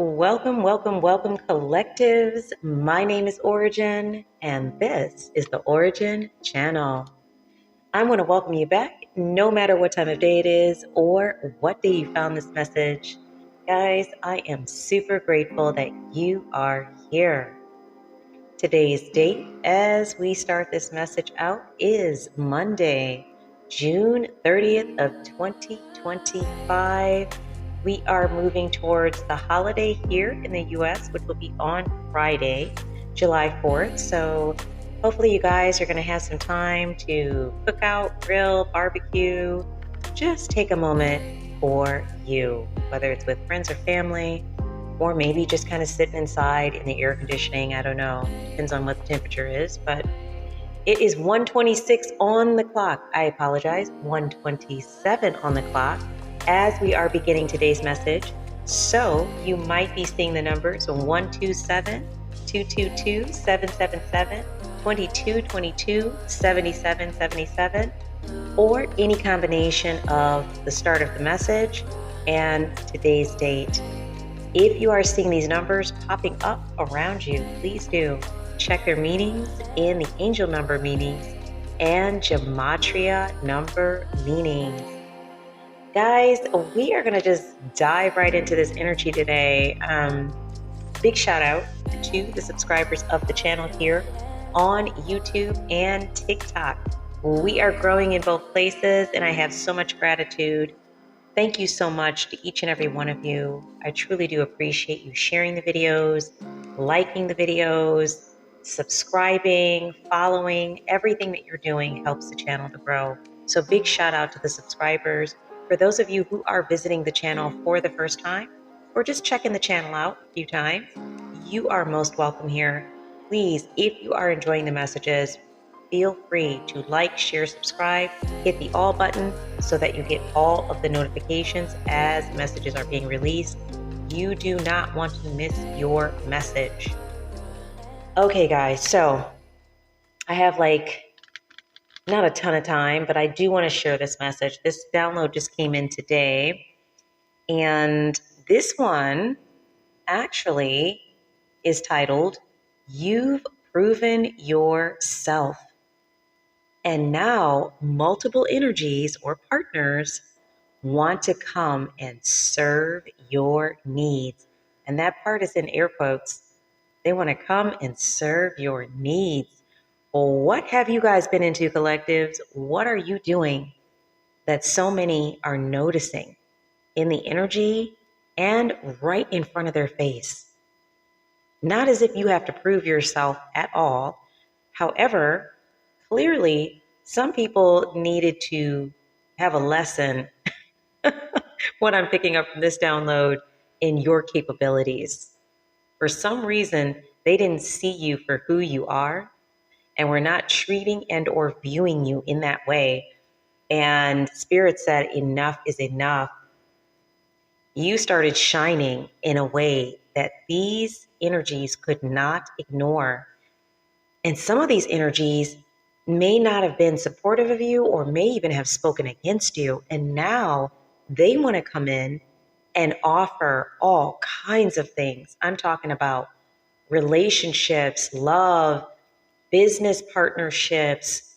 Welcome, welcome, welcome, collectives. My name is Ora-gen, and this is the Ora-gen Channel. I want to welcome you back, no matter what time of day it is or what day you found this message. Guys, I am super grateful that you are here. Today's date, as we start this message out, is Monday, June 30th of 2025. We are moving towards the holiday here in the US, which will be on Friday, July 4th. So hopefully you guys are going to have some time to cook out, grill, barbecue. Just take a moment for you, whether it's with friends or family, or maybe just kind of sitting inside in the air conditioning. I don't know. Depends on what the temperature is, but it is 1:26 on the clock. I apologize, 1:27 on the clock as we are beginning today's message. So you might be seeing the numbers 127, 222, 777, 2222, 7777, or any combination of the start of the message and today's date. If you are seeing these numbers popping up around you, please do check their meanings in the angel number meanings and gematria number meanings. Guys, we are going to just dive right into this energy today. Big shout out to the subscribers of the channel here on YouTube and TikTok. We are growing in both places, and I have so much gratitude. Thank you so much to each and every one of you. I truly do appreciate you sharing the videos, liking the videos, subscribing, following. Everything that you're doing helps the channel to grow. So big shout out to the subscribers. For those of you who are visiting the channel for the first time or just checking the channel out a few times, you are most welcome here. Please, if you are enjoying the messages, feel free to like, share, subscribe, hit the all button so that you get all of the notifications as messages are being released. You do not want to miss your message. Okay, guys, so I have not a ton of time, but I do want to share this message. This download just came in today, and this one actually is titled, "You've Proven Yourself." And now multiple energies or partners want to come and serve your needs. And that part is in air quotes. They want to come and serve your needs. Well, what have you guys been into, collectives? What are you doing that so many are noticing in the energy and right in front of their face? Not as if you have to prove yourself at all. However, clearly, some people needed to have a lesson, what I'm picking up from this download, in your capabilities. For some reason, they didn't see you for who you are, and were not treating and or viewing you in that way. And Spirit said, enough is enough. You started shining in a way that these energies could not ignore. And some of these energies may not have been supportive of you or may even have spoken against you. And now they want to come in and offer all kinds of things. I'm talking about relationships, love, business partnerships,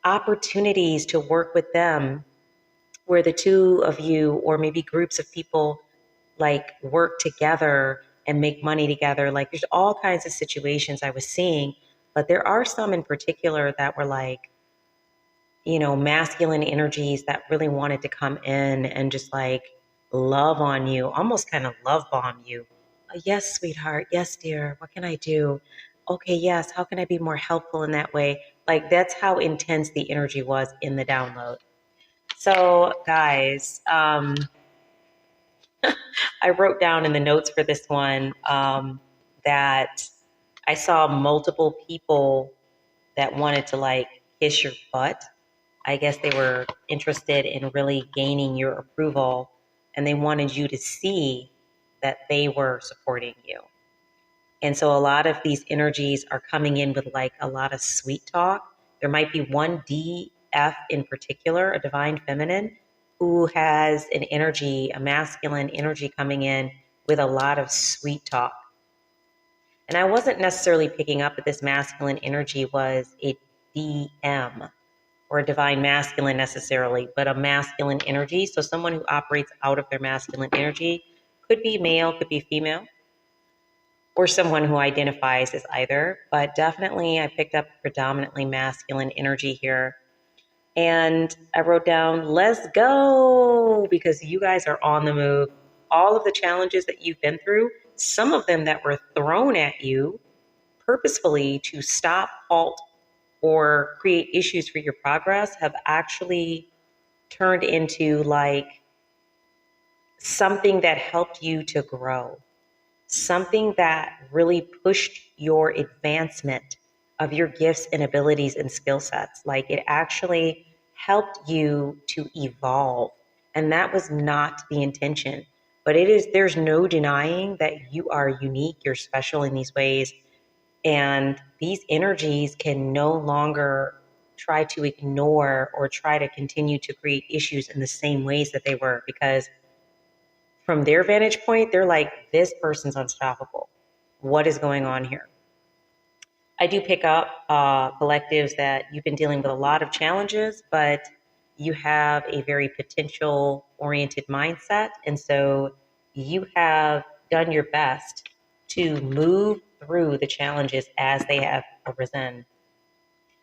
opportunities to work with them where the two of you or maybe groups of people work together and make money together. There's all kinds of situations I was seeing. But there are some in particular that were masculine energies that really wanted to come in and just love on you, almost kind of love bomb you. Yes, sweetheart. Yes, dear. What can I do? Okay, yes. How can I be more helpful in that way? That's how intense the energy was in the download. So, guys, I wrote down in the notes for this one that I saw multiple people that wanted to kiss your butt. I guess they were interested in really gaining your approval, and they wanted you to see that they were supporting you. And so a lot of these energies are coming in with a lot of sweet talk. There might be one DF in particular, a divine feminine, who has an energy, a masculine energy coming in with a lot of sweet talk. And I wasn't necessarily picking up that this masculine energy was a DM or a divine masculine necessarily, but a masculine energy. So someone who operates out of their masculine energy could be male, could be female, or someone who identifies as either. But definitely I picked up predominantly masculine energy here. And I wrote down, let's go, because you guys are on the move. All of the challenges that you've been through, some of them that were thrown at you purposefully to stop, halt, or create issues for your progress, have actually turned into like something that helped you to grow, something that really pushed your advancement of your gifts and abilities and skill sets. Like it actually helped you to evolve. And that was not the intention. But it is, there's no denying that you are unique, you're special in these ways. And these energies can no longer try to ignore or try to continue to create issues in the same ways that they were, because from their vantage point, they're like, this person's unstoppable. What is going on here? I do pick up collectives that you've been dealing with a lot of challenges, but you have a very potential oriented mindset. And so you have done your best to move through the challenges as they have arisen.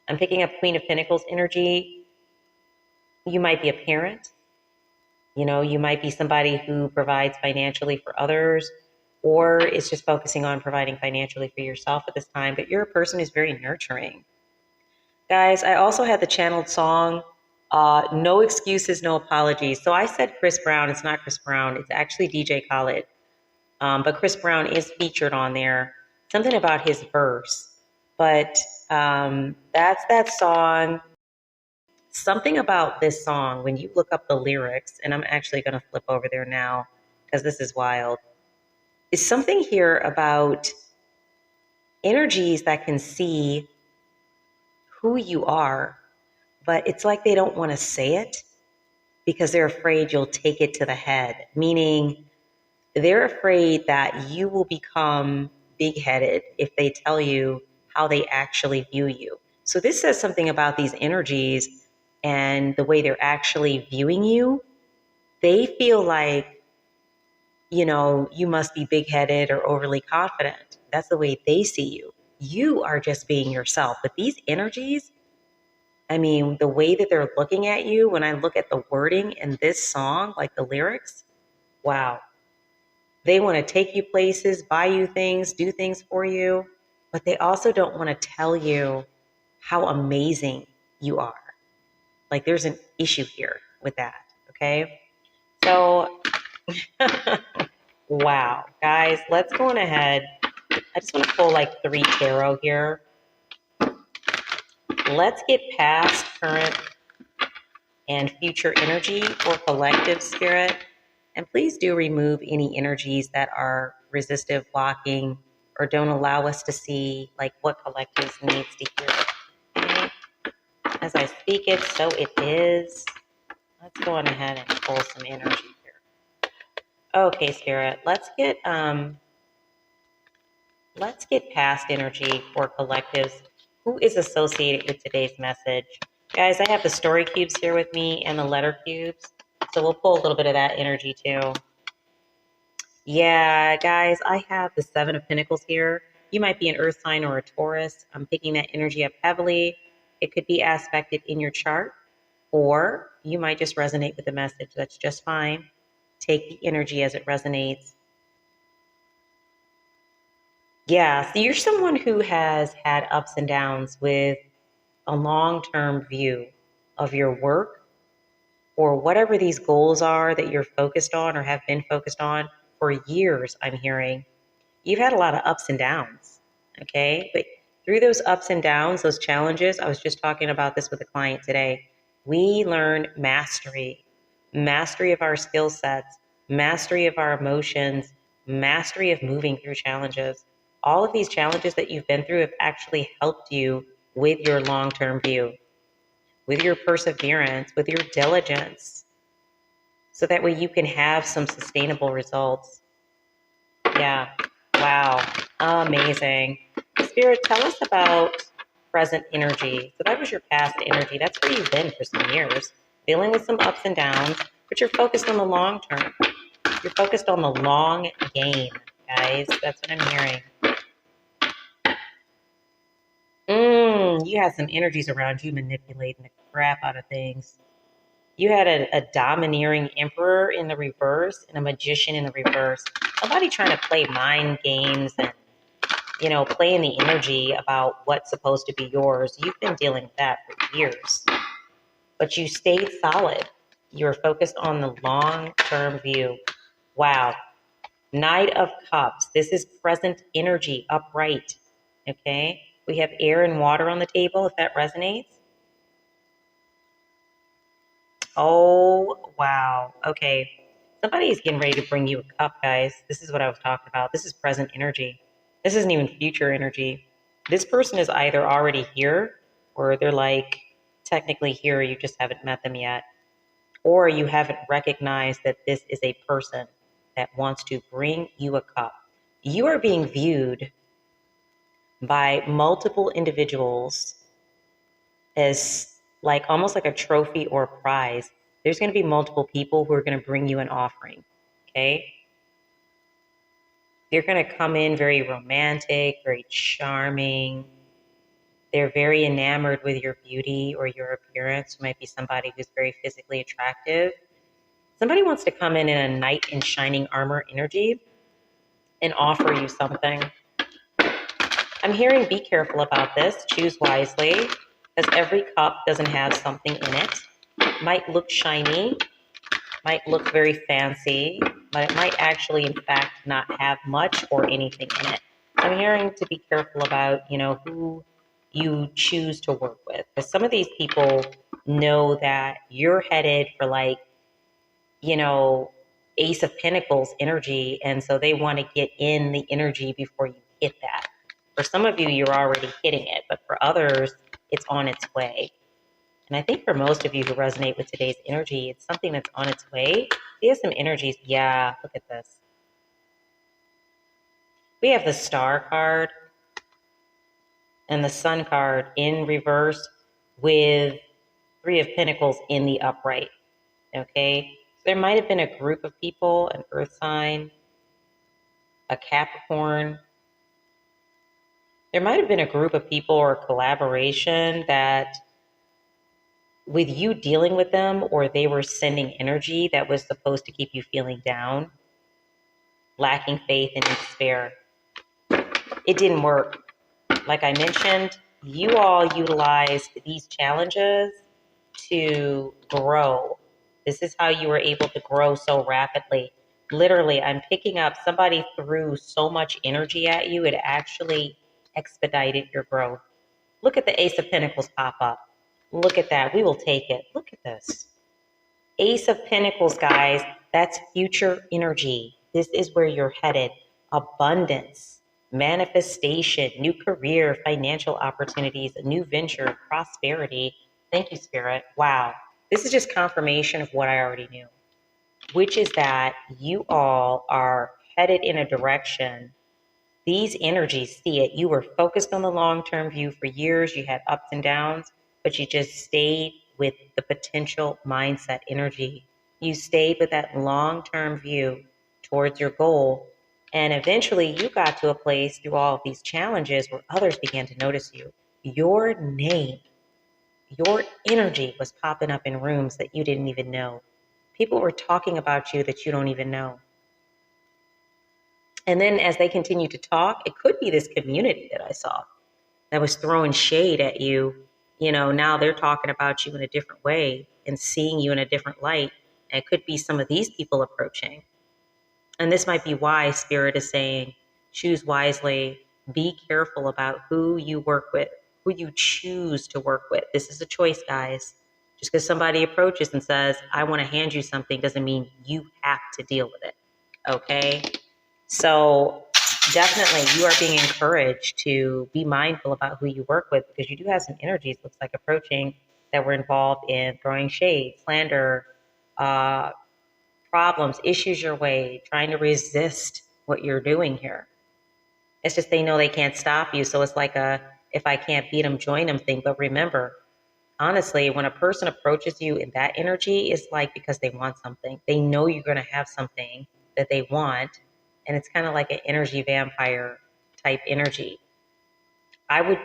I'm picking up Queen of Pentacles energy. You might be a parent. You know, you might be somebody who provides financially for others, or is just focusing on providing financially for yourself at this time, but you're a person who's very nurturing. Guys, I also had the channeled song, No Excuses, No Apologies. So I said Chris Brown. It's not Chris Brown. It's actually DJ Khaled. But Chris Brown is featured on there. Something about his verse. But that's that song. Something about this song, when you look up the lyrics, and I'm actually going to flip over there now because this is wild, is something here about energies that can see who you are, but it's like they don't want to say it because they're afraid you'll take it to the head, meaning they're afraid that you will become big-headed if they tell you how they actually view you. So this says something about these energies and the way they're actually viewing you. They feel like, you know, you must be big-headed or overly confident. That's the way they see you. You are just being yourself. But these energies, I mean, the way that they're looking at you, when I look at the wording in this song, like the lyrics, wow. They want to take you places, buy you things, do things for you, but they also don't want to tell you how amazing you are. Like there's an issue here with that, okay? So, wow, guys, let's go on ahead. I just want to pull like 3 tarot here. Let's get past current and future energy for collective spirit. And please do remove any energies that are resistive, blocking, or don't allow us to see like what collectives needs to hear. Okay? As I speak it, so it is. Let's go on ahead and pull some energy here. Okay, Spirit, let's get past energy for collectives. Who is associated with today's message? Guys, I have the story cubes here with me and the letter cubes. So we'll pull a little bit of that energy too. Yeah, guys, I have the 7 of Pentacles here. You might be an earth sign or a Taurus. I'm picking that energy up heavily. It could be aspected in your chart, or you might just resonate with the message. That's just fine. Take the energy as it resonates. Yeah, so you're someone who has had ups and downs with a long-term view of your work or whatever these goals are that you're focused on or have been focused on for years, I'm hearing. You've had a lot of ups and downs, okay? But through those ups and downs, those challenges, I was just talking about this with a client today, we learn mastery, mastery of our skill sets, mastery of our emotions, mastery of moving through challenges. All of these challenges that you've been through have actually helped you with your long-term view, with your perseverance, with your diligence, so that way you can have some sustainable results. Yeah. Wow. Amazing. Spirit, tell us about present energy. So that was your past energy. That's where you've been for some years, dealing with some ups and downs, but you're focused on the long term. You're focused on the long game, guys. That's what I'm hearing. You had some energies around you manipulating the crap out of things. You had a domineering emperor in the reverse and a magician in the reverse. Somebody trying to play mind games and, playing the energy about what's supposed to be yours. You've been dealing with that for years, but you stayed solid. You were focused on the long-term view. Wow. Knight of Cups. This is present energy, upright. Okay. We have air and water on the table, if that resonates. Oh, wow. Okay. Somebody is getting ready to bring you a cup, guys. This is what I was talking about. This is present energy. This isn't even future energy. This person is either already here or they're like technically here. You just haven't met them yet. Or you haven't recognized that this is a person that wants to bring you a cup. You are being viewed by multiple individuals as like almost like a trophy or a prize. There's going to be multiple people who are going to bring you an offering. Okay. They're going to come in very romantic, very charming. They're very enamored with your beauty or your appearance. You might be somebody who's very physically attractive. Somebody wants to come in a knight in shining armor energy and offer you something. I'm hearing be careful about this. Choose wisely, because every cup doesn't have something in it. Might look shiny, might look very fancy, but it might actually, in fact, not have much or anything in it. I'm hearing to be careful about, who you choose to work with. Because some of these people know that you're headed for like, Ace of Pentacles energy. And so they want to get in the energy before you hit that. For some of you, you're already hitting it, but for others, it's on its way. And I think for most of you who resonate with today's energy, it's something that's on its way. We have some energies. Yeah, look at this. We have the Star card and the Sun card in reverse with Three of Pentacles in the upright. Okay? So there might have been a group of people, an Earth sign, a Capricorn. There might have been a group of people or a collaboration that with you dealing with them or they were sending energy that was supposed to keep you feeling down, lacking faith and in despair. It didn't work. Like I mentioned, you all utilized these challenges to grow. This is how you were able to grow so rapidly. Literally, I'm picking up somebody threw so much energy at you, it actually expedited your growth. Look at the Ace of Pentacles pop up. Look at that. We will take it. Look at this. Ace of Pentacles, guys, that's future energy. This is where you're headed. Abundance, manifestation, new career, financial opportunities, a new venture, prosperity. Thank you, Spirit. Wow. This is just confirmation of what I already knew, which is that you all are headed in a direction. These energies see it. You were focused on the long-term view for years. You had ups and downs, but you just stayed with the potential mindset energy. You stayed with that long-term view towards your goal. And eventually you got to a place through all of these challenges where others began to notice you. Your name, your energy was popping up in rooms that you didn't even know. People were talking about you that you don't even know. And then as they continue to talk, it could be this community that I saw that was throwing shade at you. Now they're talking about you in a different way and seeing you in a different light. And it could be some of these people approaching. And this might be why Spirit is saying, choose wisely, be careful about who you work with, who you choose to work with. This is a choice, guys. Just because somebody approaches and says, I want to hand you something doesn't mean you have to deal with it. Okay? So definitely you are being encouraged to be mindful about who you work with because you do have some energies, looks like, approaching that were involved in throwing shade, slander, problems, issues your way, trying to resist what you're doing here. It's just they know they can't stop you. So it's like a if I can't beat them, join them thing. But remember, honestly, when a person approaches you in that energy, it's like because they want something. They know you're going to have something that they want. And it's kind of like an energy vampire type energy. I would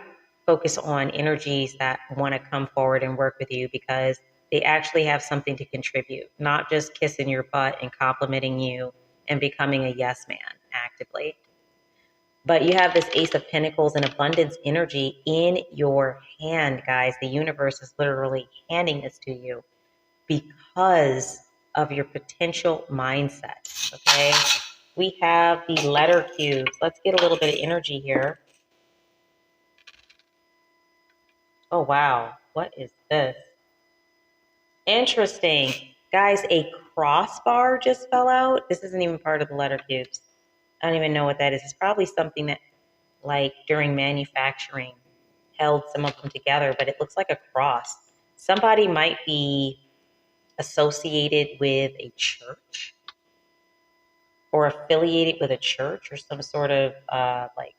focus on energies that want to come forward and work with you because they actually have something to contribute, not just kissing your butt and complimenting you and becoming a yes man actively. But you have this Ace of Pentacles and abundance energy in your hand, guys. The universe is literally handing this to you because of your potential mindset. Okay. We have the letter cubes. Let's get a little bit of energy here. Oh, wow. What is this? Interesting. Guys, a crossbar just fell out. This isn't even part of the letter cubes. I don't even know what that is. It's probably something that, like, during manufacturing, held some of them together, but it looks like a cross. Somebody might be associated with a church or affiliated with a church or some sort of, like,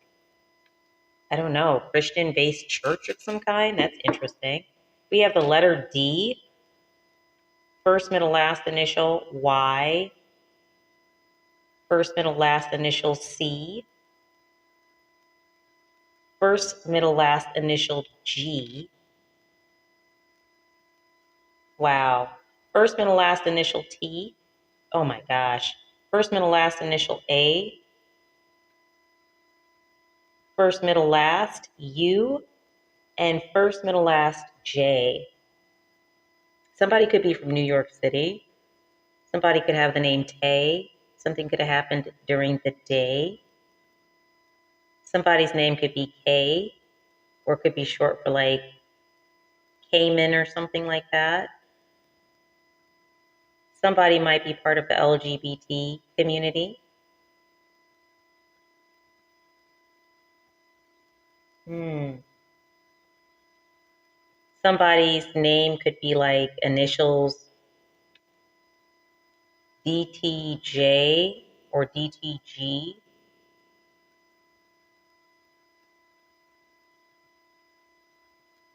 I don't know, Christian-based church of some kind. That's interesting. We have the letter D. First, middle, last initial, Y. First, middle, last initial, C. First, middle, last initial, G. Wow. First, middle, last initial, T. Oh my gosh. First, middle, last initial, A. First, middle, last, U. And first, middle, last, J. Somebody could be from New York City. Somebody could have the name Tay. Something could have happened during the day. Somebody's name could be K, or could be short for like Cayman or something like that. Somebody might be part of the LGBT community. Somebody's name could be like initials DTJ or DTG.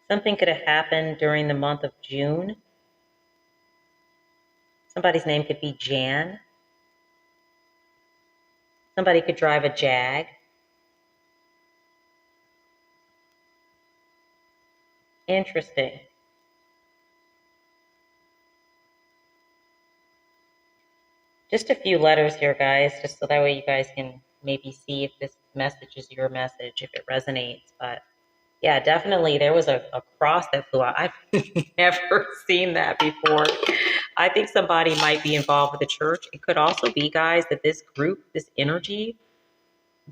Something could have happened during the month of June. Somebody's name could be Jan. Somebody could drive a Jag. Interesting. Just a few letters here, guys, just so that way you guys can maybe see if this message is your message, if it resonates. But yeah, definitely there was a cross that flew out. I've never seen that before. I think somebody might be involved with the church. It could also be, guys, that this group, this energy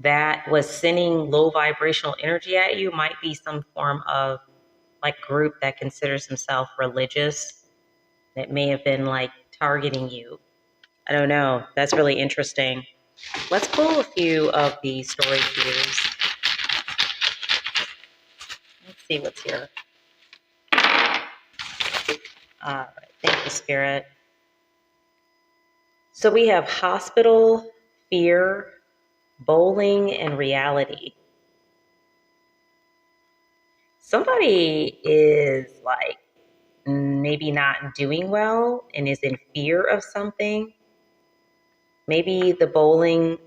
that was sending low vibrational energy at you might be some form of like group that considers himself religious that may have been like targeting you. I don't know. That's really interesting. Let's pull a few of the story cues. Let's see what's here. All right. Thank you, Spirit. So we have hospital, fear, bowling, and reality. Somebody is like maybe not doing well and is in fear of something. Maybe the bowling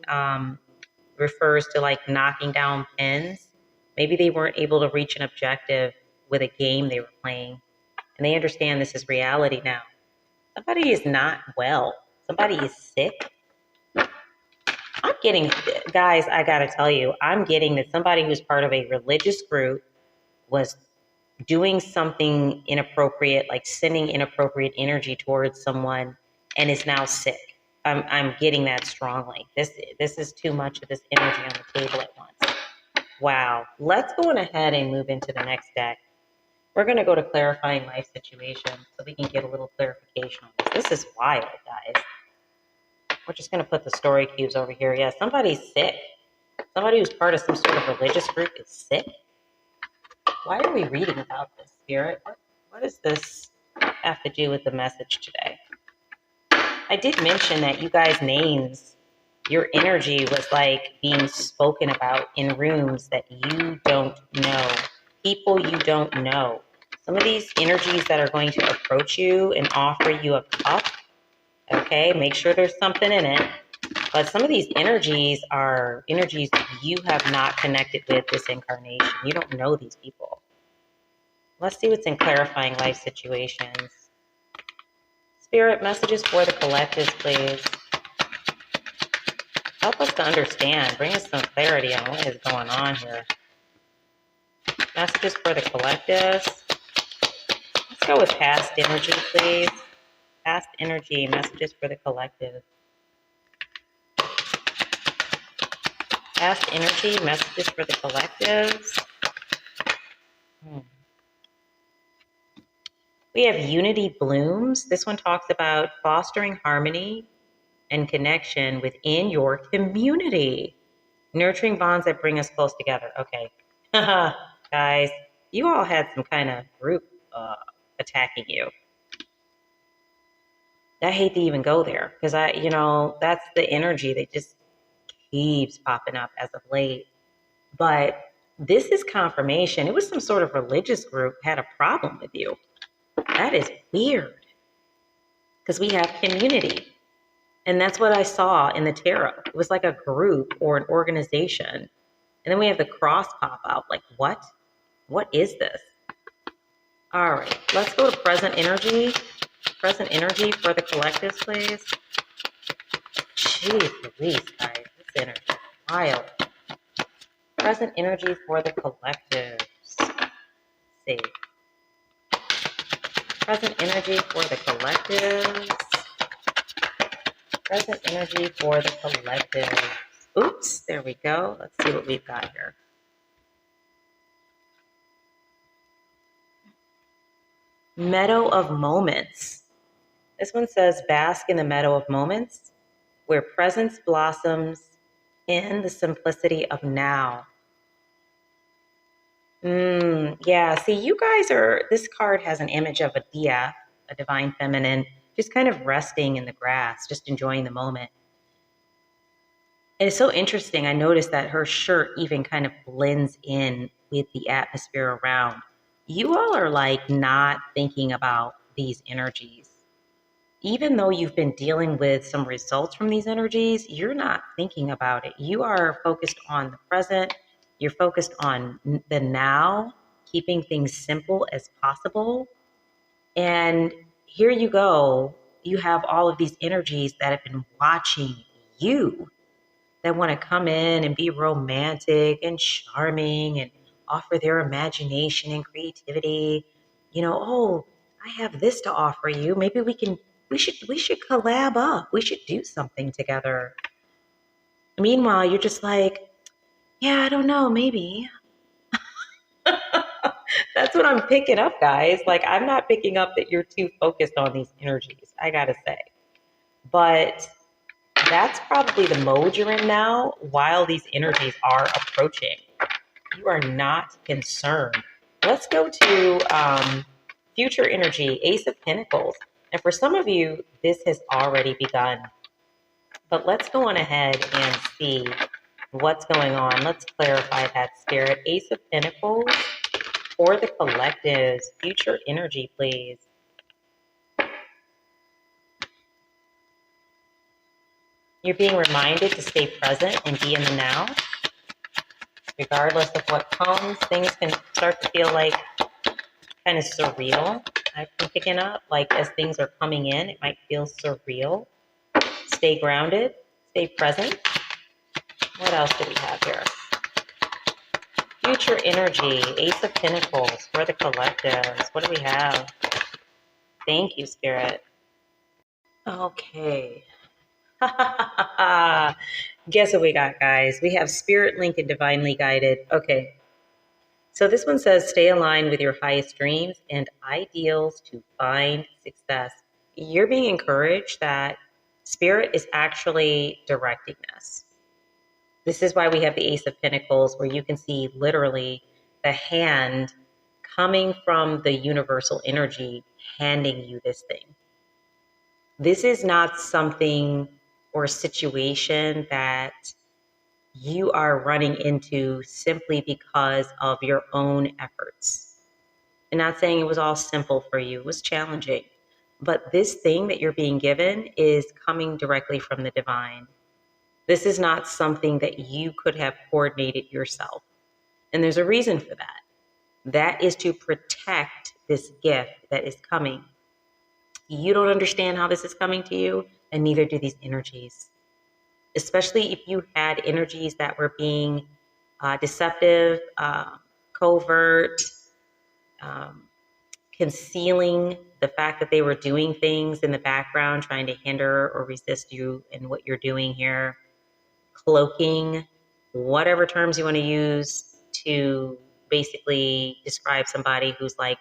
refers to like knocking down pins. Maybe they weren't able to reach an objective with a game they were playing. And they understand this is reality now. Somebody is not well. Somebody is sick. I'm getting, guys, I got to tell you, I'm getting that somebody who's part of a religious group was doing something inappropriate, like sending inappropriate energy towards someone and is now sick. I'm getting that strongly. This is too much of this energy on the table at once. Wow. Let's go on ahead and move into the next deck. We're going to go to clarifying life situations so we can get a little clarification on this. This is wild, guys. We're just going to put the story cubes over here. Yeah, somebody's sick. Somebody who's part of some sort of religious group is sick. Why are we reading about this, Spirit? What does this have to do with the message today? I did mention that you guys' names your energy was like being spoken about in rooms that you don't know, people you don't know. Some of these energies that are going to approach you and offer you a cup, okay, make sure there's something in it. But some of these energies are energies you have not connected with this incarnation. You don't know these people. Let's see what's in clarifying life situations. Spirit, messages for the collectives, please. Help us to understand. Bring us some clarity on what is going on here. Messages for the collectives. Let's go with past energy, please. Past energy, messages for the collective. Past energy, messages for the collectives. We have unity blooms. This one talks about fostering harmony and connection within your community. Nurturing bonds that bring us close together. Okay. Guys, you all had some kind of group attacking you. I hate to even go there because that's the energy that just keeps popping up as of late. But this is confirmation. It was some sort of religious group had a problem with you. That is weird because we have community. And that's what I saw in the tarot. It was like a group or an organization. And then we have the cross pop out. Like, what? What is this? All right, let's go to present energy. Present energy for the collectives, please. Jeez Louise, guys. This energy is wild. Present energy for the collectives. Let's see. Present energy for the collectives. Present energy for the collectives. Oops, there we go. Let's see what we've got here. Meadow of moments. This one says, bask in the meadow of moments, where presence blossoms in the simplicity of now. Yeah, see, you guys this card has an image of a dia, a divine feminine, just kind of resting in the grass, just enjoying the moment. And it's so interesting. I noticed that her shirt even kind of blends in with the atmosphere around. You all are like not thinking about these energies. Even though you've been dealing with some results from these energies, you're not thinking about it. You are focused on the present. You're focused on the now, keeping things simple as possible. And here you go. You have all of these energies that have been watching you, that want to come in and be romantic and charming and offer their imagination and creativity. Oh, I have this to offer you. Maybe we should collab up. We should do something together. Meanwhile, you're just like, yeah, I don't know, maybe. That's what I'm picking up, guys. Like, I'm not picking up that you're too focused on these energies, I gotta say. But that's probably the mode you're in now while these energies are approaching. You are not concerned. Let's go to future energy, Ace of Pentacles. And for some of you, this has already begun. But let's go on ahead and see what's going on. Let's clarify that, Spirit. Ace of Pentacles for the collectives. Future energy, please. You're being reminded to stay present and be in the now. Regardless of what comes, things can start to feel like kind of surreal. I've been picking up, like as things are coming in, it might feel surreal. Stay grounded, stay present. What else do we have here? Future energy, Ace of Pentacles for the collectives. What do we have? Thank you, Spirit. Okay. Guess what we got, guys? We have Spirit Link and Divinely Guided. Okay. So this one says, stay aligned with your highest dreams and ideals to find success. You're being encouraged that Spirit is actually directing this. This is why we have the Ace of Pentacles, where you can see literally the hand coming from the universal energy handing you this thing. This is not something or situation that you are running into simply because of your own efforts. And not saying it was all simple for you, it was challenging. But this thing that you're being given is coming directly from the divine. This is not something that you could have coordinated yourself. And there's a reason for that. That is to protect this gift that is coming. You don't understand how this is coming to you, and neither do these energies. Especially if you had energies that were being deceptive, covert, um, concealing the fact that they were doing things in the background, trying to hinder or resist you in what you're doing here, cloaking, whatever terms you want to use to basically describe somebody who's like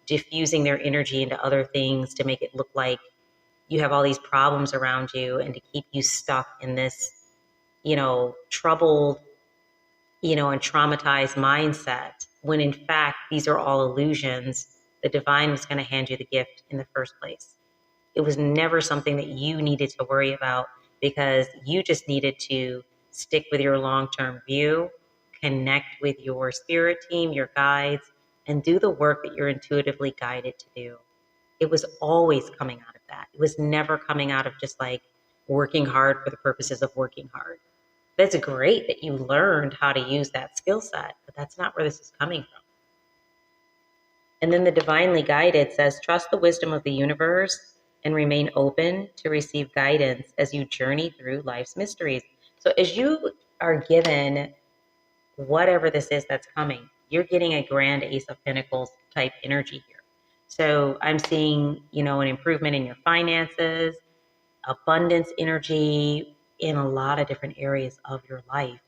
diffusing their energy into other things to make it look like you have all these problems around you and to keep you stuck in this, troubled, and traumatized mindset, when in fact, these are all illusions. The divine was going to hand you the gift in the first place. It was never something that you needed to worry about because you just needed to stick with your long-term view, connect with your spirit team, your guides, and do the work that you're intuitively guided to do. It was always coming out of that. It was never coming out of just like working hard for the purposes of working hard. That's great that you learned how to use that skill set, but that's not where this is coming from. And then the divinely guided says, trust the wisdom of the universe and remain open to receive guidance as you journey through life's mysteries. So as you are given whatever this is that's coming, you're getting a grand Ace of Pentacles type energy here. So I'm seeing, an improvement in your finances, abundance energy in a lot of different areas of your life.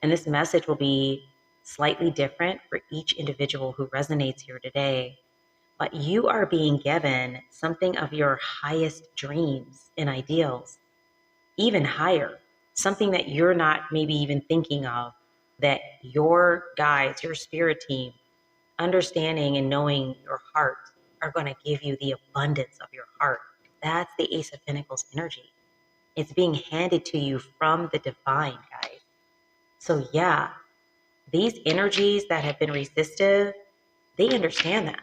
And this message will be slightly different for each individual who resonates here today. But you are being given something of your highest dreams and ideals, even higher, something that you're not maybe even thinking of, that your guides, your spirit team, understanding and knowing your heart are going to give you the abundance of your heart. That's the Ace of Pentacles energy. It's being handed to you from the divine, guys. So yeah, these energies that have been resistive, they understand that.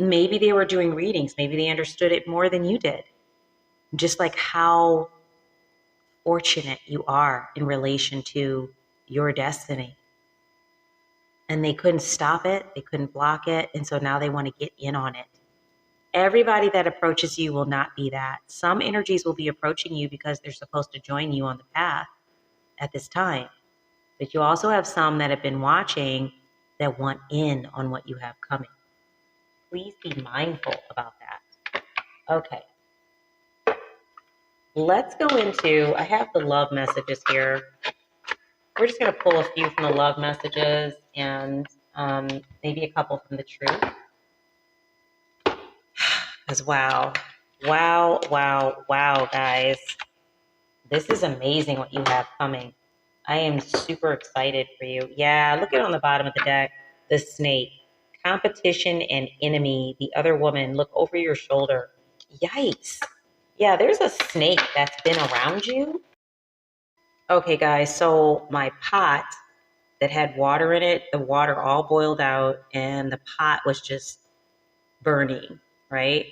Maybe they were doing readings. Maybe they understood it more than you did. Just like how fortunate you are in relation to your destiny. And they couldn't stop it. They couldn't block it. And so now they want to get in on it. Everybody that approaches you will not be that. Some energies will be approaching you because they're supposed to join you on the path at this time. But you also have some that have been watching that want in on what you have coming. Please be mindful about that. Okay. Let's go into, I have the love messages here. We're just going to pull a few from the love messages and maybe a couple from the truth. Because wow, guys. This is amazing what you have coming. I am super excited for you. Yeah, look at it on the bottom of the deck. The snake. Competition and enemy. The other woman. Look over your shoulder. Yikes. Yeah, there's a snake that's been around you. Okay, guys, so my pot that had water in it, the water all boiled out and the pot was just burning, right?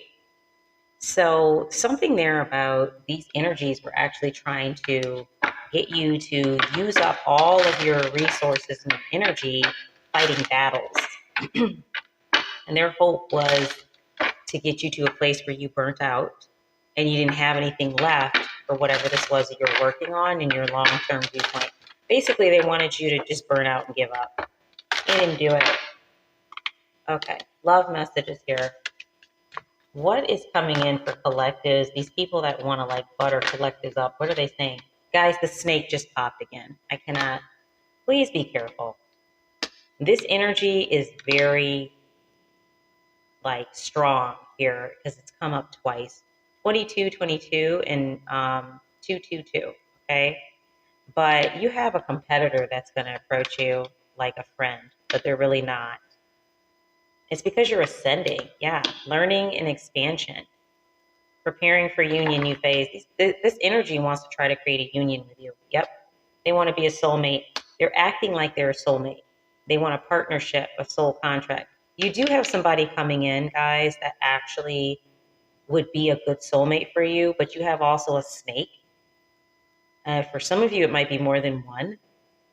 So something there about these energies were actually trying to get you to use up all of your resources and energy fighting battles. And their hope was to get you to a place where you burnt out and you didn't have anything left for whatever this was that you're working on in your long-term viewpoint. Basically, they wanted you to just burn out and give up. They didn't do it. Okay, love messages here. What is coming in for collectives? These people that want to like butter collectives up, what are they saying? Guys, the snake just popped again. I cannot. Please be careful. This energy is very like strong here because it's come up twice. 22, 22, and 222, okay? But you have a competitor that's going to approach you like a friend, but they're really not. It's because you're ascending, yeah, learning and expansion. Preparing for union, new phase. This energy wants to try to create a union with you. Yep. They want to be a soulmate. They're acting like they're a soulmate. They want a partnership, a soul contract. You do have somebody coming in, guys, that actually would be a good soulmate for you, but you have also a snake. For some of you, it might be more than one,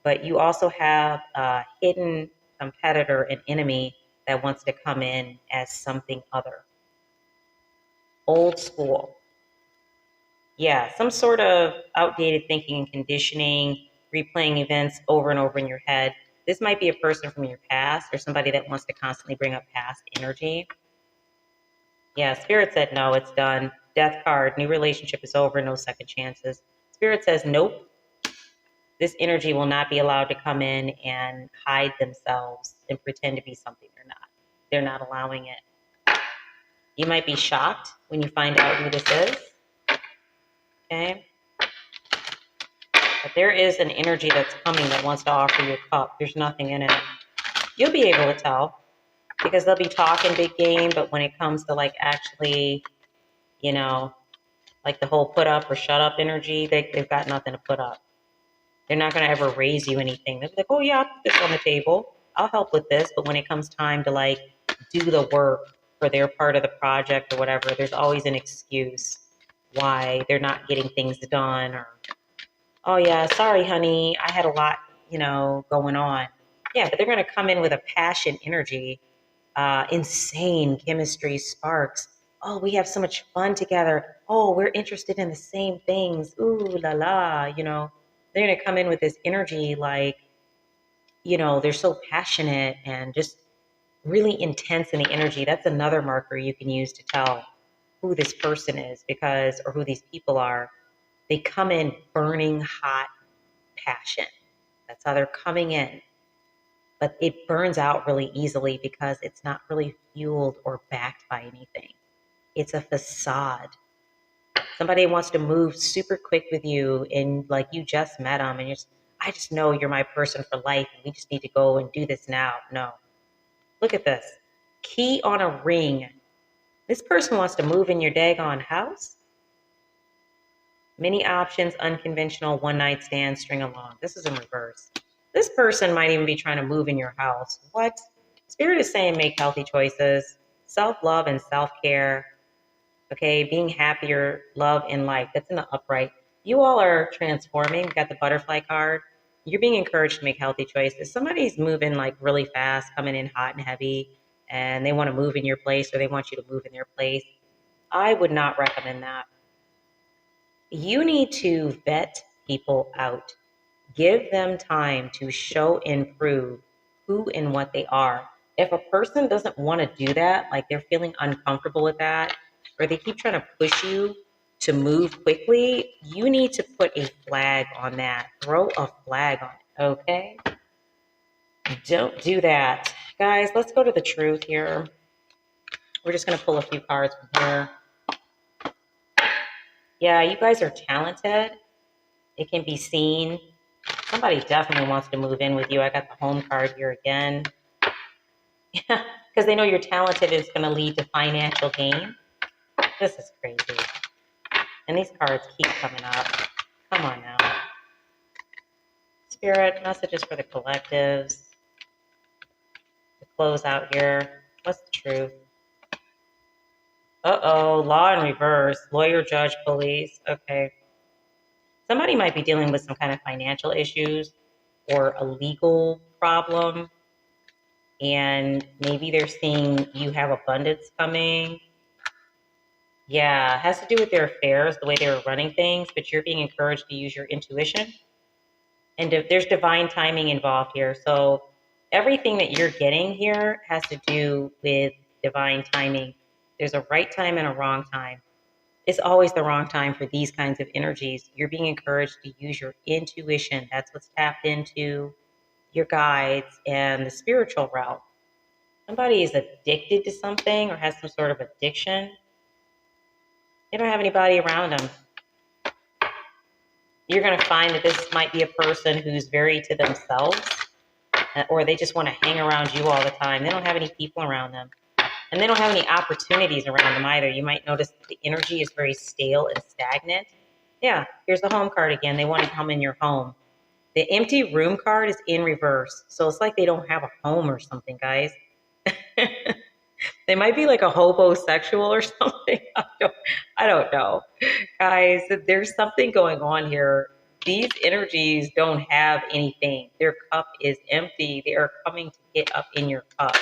but you also have a hidden competitor and enemy that wants to come in as something other. Old school. Yeah, some sort of outdated thinking and conditioning, replaying events over and over in your head. This might be a person from your past or somebody that wants to constantly bring up past energy. Yeah, Spirit said no, it's done. Death card, new relationship is over, no second chances. Spirit says nope. This energy will not be allowed to come in and hide themselves and pretend to be something they're not. They're not allowing it. You might be shocked when you find out who this is. Okay? But there is an energy that's coming that wants to offer you a cup. There's nothing in it. You'll be able to tell because they'll be talking big game, but when it comes to like actually, you know, like the whole put up or shut up energy, they've got nothing to put up. They're not going to ever raise you anything. They're like, oh yeah, I'll put this on the table. I'll help with this. But when it comes time to like do the work for their part of the project or whatever, there's always an excuse why they're not getting things done. Or, oh yeah, sorry, honey, I had a lot, going on. Yeah, but they're going to come in with a passion, energy, insane chemistry, sparks. Oh, we have so much fun together. Oh, we're interested in the same things. Ooh la la, they're going to come in with this energy like, they're so passionate and just really intense in the energy. That's another marker you can use to tell who this person is or who these people are. They come in burning hot passion. That's how they're coming in. But it burns out really easily because it's not really fueled or backed by anything. It's a facade. Somebody wants to move super quick with you and like you just met them and I just know you're my person for life and we just need to go and do this now. No. Look at this. Key on a ring. This person wants to move in your daggone house. Many options, unconventional, one night stand, string along. This is in reverse. This person might even be trying to move in your house. What? Spirit is saying make healthy choices, self-love and self-care. Okay, being happier, love, and life. That's in the upright. You all are transforming. You got the butterfly card. You're being encouraged to make healthy choices. Somebody's moving like really fast, coming in hot and heavy, and they want to move in your place or they want you to move in their place. I would not recommend that. You need to vet people out. Give them time to show and prove who and what they are. If a person doesn't want to do that, like they're feeling uncomfortable with that, or they keep trying to push you to move quickly, you need to put a flag on that. Throw a flag on it, okay? Don't do that. Guys, let's go to the truth here. We're just going to pull a few cards from here. Yeah, you guys are talented. It can be seen. Somebody definitely wants to move in with you. I got the home card here again. Yeah, because they know you're talented. It's going to lead to financial gain. This is crazy. And these cards keep coming up. Come on now. Spirit, messages for the collectives. To close out here. What's the truth? Uh-oh, law in reverse. Lawyer, judge, police. Okay. Somebody might be dealing with some kind of financial issues or a legal problem. And maybe they're seeing you have abundance coming. Yeah, it has to do with their affairs, the way they were running things, but you're being encouraged to use your intuition. And there's divine timing involved here. So everything that you're getting here has to do with divine timing. There's a right time and a wrong time. It's always the wrong time for these kinds of energies. You're being encouraged to use your intuition. That's what's tapped into your guides and the spiritual realm. Somebody is addicted to something or has some sort of addiction. They don't have anybody around them. You're going to find that this might be a person who's very to themselves, or they just want to hang around you all the time. They don't have any people around them. And they don't have any opportunities around them either. You might notice that the energy is very stale and stagnant. Yeah, here's the home card again. They want to come in your home. The empty room card is in reverse. So it's like they don't have a home or something, guys. They might be like a hobosexual or something. I don't know. Guys, there's something going on here. These energies don't have anything. Their cup is empty. They are coming to get up in your cup.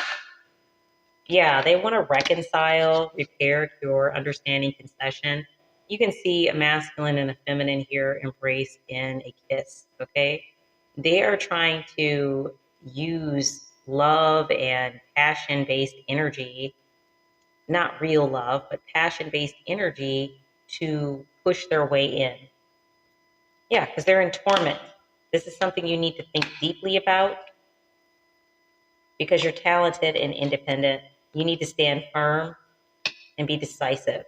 Yeah, they want to reconcile, repair, cure, understanding, concession. You can see a masculine and a feminine here embraced in a kiss, okay? They are trying to use love and passion-based energy, not real love, but passion-based energy to push their way in. Yeah, because they're in torment. This is something you need to think deeply about because you're talented and independent. You need to stand firm and be decisive.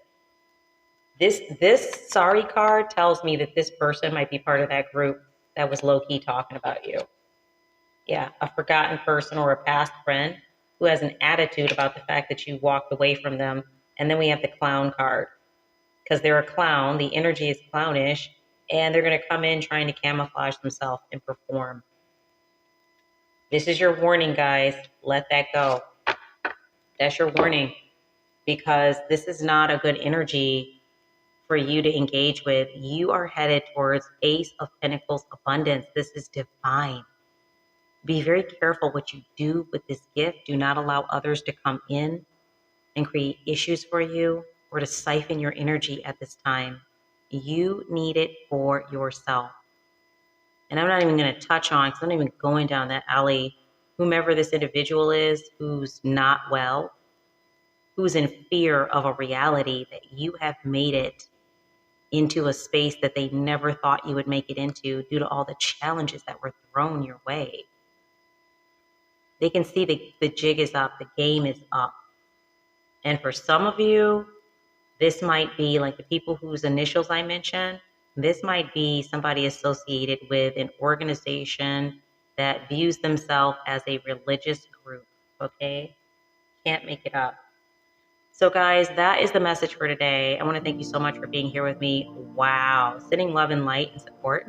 This sorry card tells me that this person might be part of that group that was low-key talking about you. Yeah, a forgotten person or a past friend who has an attitude about the fact that you walked away from them. And then we have the clown card because they're a clown. The energy is clownish, and they're going to come in trying to camouflage themselves and perform. This is your warning, guys. Let that go. That's your warning because this is not a good energy for you to engage with. You are headed towards Ace of Pentacles abundance. This is divine. Be very careful what you do with this gift. Do not allow others to come in and create issues for you or to siphon your energy at this time. You need it for yourself. And I'm not even going to touch on, because I'm not even going down that alley, whomever this individual is who's not well, who's in fear of a reality that you have made it into a space that they never thought you would make it into due to all the challenges that were thrown your way. They can see the jig is up, the game is up. And for some of you, this might be like the people whose initials I mentioned, this might be somebody associated with an organization that views themselves as a religious group, okay? Can't make it up. So guys, that is the message for today. I want to thank you so much for being here with me. Wow. Sending love and light and support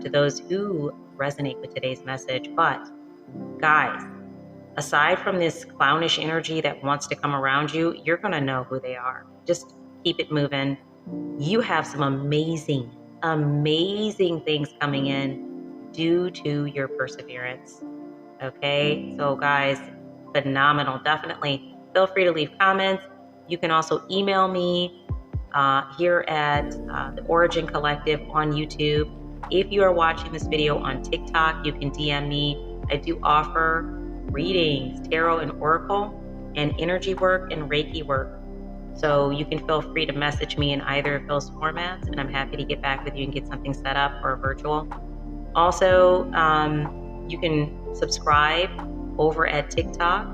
to those who resonate with today's message. But guys, aside from this clownish energy that wants to come around you, you're going to know who they are. Just keep it moving. You have some amazing, amazing things coming in due to your perseverance. Okay? So guys, phenomenal. Definitely feel free to leave comments. You can also email me here at the Ora-gen Collective on YouTube. If you are watching this video on TikTok, you can DM me. I do offer readings, tarot and oracle, and energy work and Reiki work. So you can feel free to message me in either of those formats, and I'm happy to get back with you and get something set up for a virtual. Also, you can subscribe over at TikTok.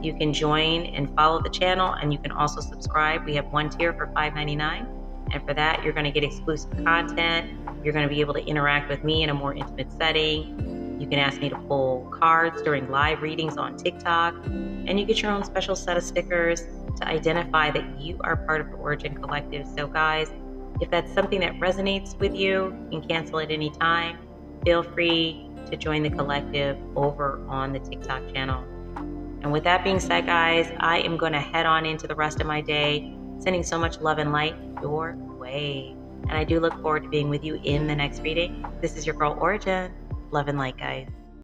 You can join and follow the channel, and you can also subscribe. We have one tier for $5.99, and for that, you're going to get exclusive content. You're going to be able to interact with me in a more intimate setting. You can ask me to pull cards during live readings on TikTok, and you get your own special set of stickers to identify that you are part of the Ora-gen Collective. So guys, if that's something that resonates with you, you can cancel at any time. Feel free to join the collective over on the TikTok channel. And with that being said, guys, I am going to head on into the rest of my day, sending so much love and light your way. And I do look forward to being with you in the next reading. This is your girl, Ora-gen. Love and light, guys.